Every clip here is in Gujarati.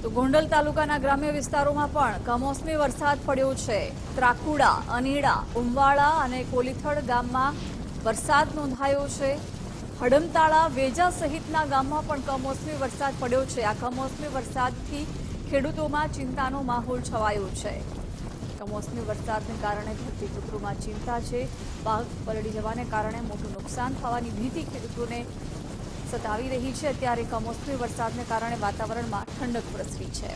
તો ગોંડલ તાલુકાના ગ્રામ્ય વિસ્તારોમાં પણ કમોસમી વરસાદ પડ્યો છે। ત્રાકુડા, અનીડા, ઉમવાડા અને કોલીથડ ગામમાં વરસાદ નોંધાયો છે। હડમતાળા, વેજા સહિતના ગામમાં પણ કમોસમી વરસાદ પડ્યો છે। આ કમોસમી વરસાદથી ખેડૂતોમાં ચિંતાનો માહોલ છવાયો છે। કમોસમી વરસાદને કારણે ધરતીપુત્રોમાં ચિંતા છે। પાક પલળી જવાને કારણે મોટું નુકસાન થવાની ભીતિ ખેડૂતોને સતાવી રહી છે। ત્યારે કમોસમી વરસાદને કારણે વાતાવરણમાં ઠંડક પ્રસરી છે।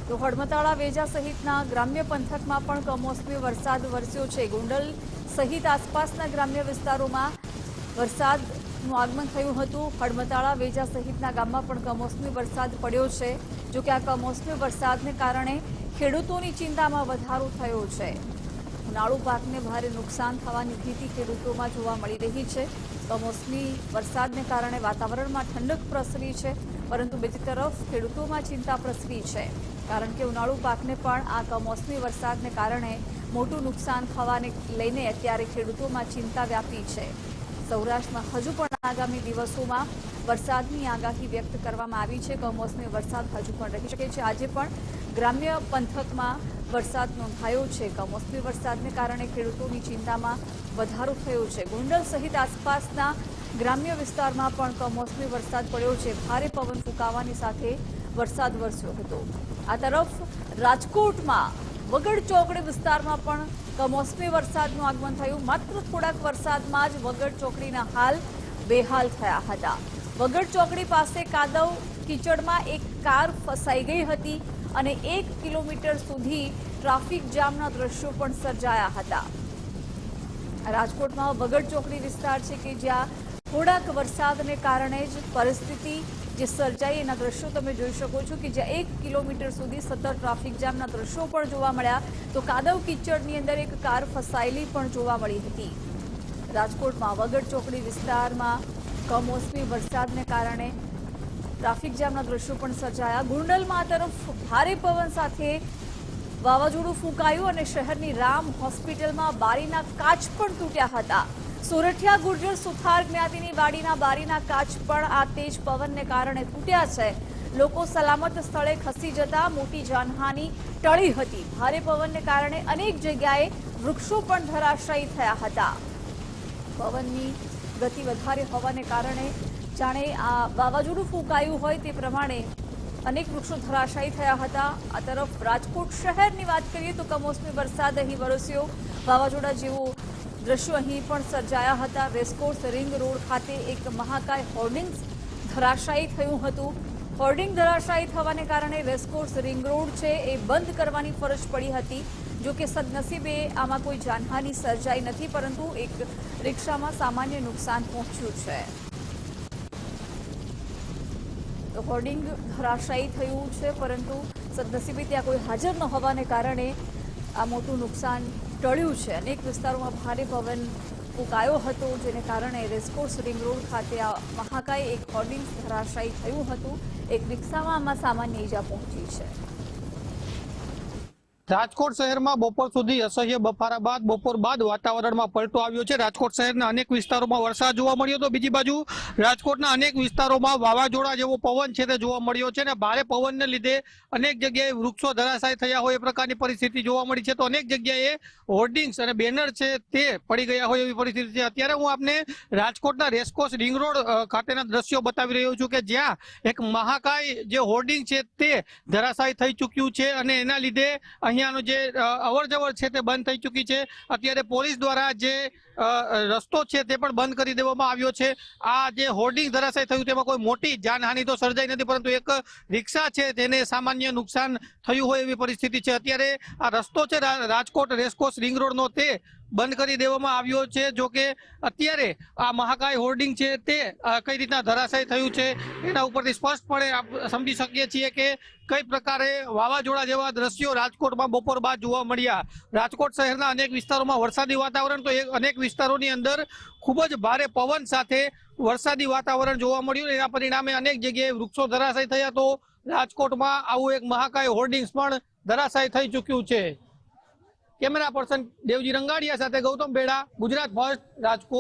તો હડમતાળા, વેજા સહિતના ગ્રામ્ય પંથકમાં પણ કમોસમી વરસાદ વરસ્યો છે। ગોંડલ સહિત આસપાસના ગ્રામ્ય વિસ્તારોમાં વરસાદનું આગમન થયું હતું। હડમતાળા, વેજા સહિતના ગામમાં પણ કમોસમી વરસાદ પડ્યો છે। જો કે આ કમોસમી વરસાદને કારણે ખેડૂતોની ચિંતામાં વધારો થયો છે। ઉનાળુ પાકને ભારે નુકસાન થવાની ભીતિ ખેડૂતોમાં જોવા મળી રહી છે। કમોસમી વરસાદને કારણે વાતાવરણમાં ઠંડક પ્રસરી છે, પરંતુ બીજી તરફ ખેડૂતોમાં ચિંતા પ્રસરી છે, કારણ કે ઉનાળુ પાકને પણ આ કમોસમી વરસાદને કારણે મોટું નુકસાન થવાને લઈને અત્યારે ખેડૂતોમાં ચિંતા વ્યાપી છે। સૌરાષ્ટ્રમાં હજુ પણ આગામી દિવસોમાં વરસાદની આગાહી વ્યક્ત કરવામાં આવી છે। કમોસમી વરસાદ હજુ પણ રહી શકે છે। આજે પણ ગ્રામ્ય પંથકમાં વરસાદ નોંધાયો છે। કમોસમી વરસાદને કારણે ખેડૂતોની ચિંતામાં વધારો થયો છે। ગોંડલ સહિત આસપાસના ગ્રામ્ય વિસ્તારમાં પણ કમોસમી વરસાદ પડ્યો છે। ભારે પવન ફૂંકાવાની સાથે વરસાદ વરસ્યો હતો। આ તરફ રાજકોટમાં વગડ ચોકડી વિસ્તારમાં પણ કમોસમી વરસાદનું આગમન થયું। માત્ર થોડાક વરસાદમાં જ વગડ ચોકડીના હાલ બેહાલ થયા હતા। વગડ ચોકડી પાસે કાદવ કીચડમાં એક કાર ફસાઈ ગઈ હતી અને 1 કિલોમીટર સુધી ટ્રાફિક જામના દ્રશ્યો પણ સર્જાયા હતા। રાજકોટમાં વગડ ચોકડી વિસ્તાર છે કે જ્યાં થોડાક વરસાદને કારણે જ પરિસ્થિતિ જે સર્જાઈ એના દ્રશ્યો તમે જોઈ શકો છો કે જ્યાં 1 કિલોમીટર સુધી સતત ટ્રાફિક જામના દ્રશ્યો પણ જોવા મળ્યા। તો કાદવ કીચડની અંદર એક કાર ફસાયેલી પણ જોવા મળી હતી। રાજકોટમાં વગડ ચોકડી વિસ્તારમાં કમોસમી વરસાદને કારણે ટ્રાફિક જામના દ્રશ્યો પણ સર્જાયા। ગોંડલમાં આ તરફ ભારે પવન સાથે વાવાઝોડું ફૂંકાયું અને શહેરની રામ હોસ્પિટલમાં બારીના કાચ પણ તૂટ્યા હતા। સોરઠિયા ગુર્જર સુથાર જ્ઞાતિની વાડીના બારીના કાચ પણ આ તેજ પવનને કારણે તૂટ્યા છે। લોકો સલામત સ્થળે ખસી જતા મોટી જાનહાનિ ટળી હતી। ભારે પવનને કારણે અનેક જગ્યાએ વૃક્ષો પણ ધરાશાયી થયા હતા। પવનની ગતિ વધારે હોવાને કારણે જાણે આ વાવાઝોડું ફૂંકાયું હોય તે પ્રમાણે અનેક વૃક્ષો ધરાશાયી થયા હતા। આ તરફ રાજકોટ શહેરની વાત કરીએ તો કમોસમી વરસાદ અહીં વરસ્યો। વાવાઝોડા જેવું દ્રશ્યો અહીં પણ સર્જાયા હતા। રેસકોર્સ રિંગ રોડ ખાતે એક મહાકાય હોર્ડિંગ ધરાશાયી થયું હતું। હોર્ડિંગ ધરાશાયી થવાને કારણે રેસકોર્સ રિંગ રોડ છે એ બંધ કરવાની ફરજ પડી હતી। જો કે સદનસીબે આમાં કોઈ જાનહાનિ સર્જાઈ નથી, પરંતુ એક રિક્ષામાં સામાન્ય નુકસાન પહોંચ્યું છે। હોર્ડિંગ ધરાશાયી થયું છે, પરંતુ સદનસીબે ત્યાં કોઈ હાજર ન હોવાને કારણે આ મોટું નુકસાન ટળ્યું છે। અનેક વિસ્તારોમાં ભારે પવન ફૂંકાયો હતો, જેને કારણે રેસકોર્સ રિંગ રોડ ખાતે આ મહાકાય એક હોર્ડિંગ ધરાશાયી થયું હતું। એક રિક્ષામાં આમાં સામાન્ય ઈજા પહોંચી છે। રાજકોટ શહેરમાં બપોર સુધી અસહ્ય બફારા બાદ બપોર બાદ વાતાવરણમાં પલટો આવ્યો છે। રાજકોટ શહેરના અનેક વિસ્તારોમાં વરસાદ જોવા મળ્યો હતો। બીજી બાજુ રાજકોટના અનેક વિસ્તારોમાં વાવાઝોડા જેવો પવન છે તે જોવા મળ્યો છે અને ભારે પવનને લીધે અનેક જગ્યાએ વૃક્ષો ધરાશાયી થયા હોય એ પ્રકારની પરિસ્થિતિ જોવા મળી છે। તો અનેક જગ્યાએ હોર્ડિંગ્સ અને બેનર છે તે પડી ગયા હોય એવી પરિસ્થિતિ છે। અત્યારે હું આપને રાજકોટના રેસકોર્સ રિંગ રોડ ખાતેના દ્રશ્યો બતાવી રહ્યો છું કે જ્યાં એક મહાકાય જે હોર્ડિંગ છે તે ધરાશાયી થઈ ચૂક્યું છે અને એના લીધે અહીંયાનો જે અવર જવર છે તે બંધ થઈ ચૂકી છે। અત્યારે પોલીસ દ્વારા જે રસ્તો છે તે પણ બંધ કરી દેવામાં આવ્યો છે। આ જે હોર્ડિંગ ધરાશાયી થયું તેમાં કોઈ મોટી જાનહાનિ તો સર્જાઈ નથી, પરંતુ એક રિક્ષા છે તેને સામાન્ય નુકસાન થયું હોય એવી પરિસ્થિતિ છે। અત્યારે આ રસ્તો છે રાજકોટ રેસકોર્સ રિંગ રોડનો તે બંધ કરી દેવામાં આવ્યો છે। જો કે અત્યારે આ મહાકાય હોર્ડિંગ છે તે કઈ રીતના ધરાશાયી થયું છે એના ઉપરથી સ્પષ્ટપણે સમજી શકીએ છીએ કે કઈ પ્રકારે વાવાઝોડા જેવા દ્રશ્યો રાજકોટમાં બપોર બાદ જોવા મળ્યા। રાજકોટ શહેરના અનેક વિસ્તારોમાં વરસાદી વાતાવરણ તો અનેક વિસ્તારોની અંદર ખૂબ જ ભારે પવન સાથે વરસાદી વાતાવરણ જોવા મળ્યું। એના પરિણામે અનેક જગ્યાએ વૃક્ષો ધરાશાયી થયા। તો રાજકોટમાં આવું એક મહાકાય હોર્ડિંગ્સ પણ ધરાશાયી થઈ ચૂક્યું છે। કેમેરા પર્સન દેવજી રંગાડિયા સાથે ગૌતમ બેડા, ગુજરાત ફર્સ્ટ, રાજકોટ।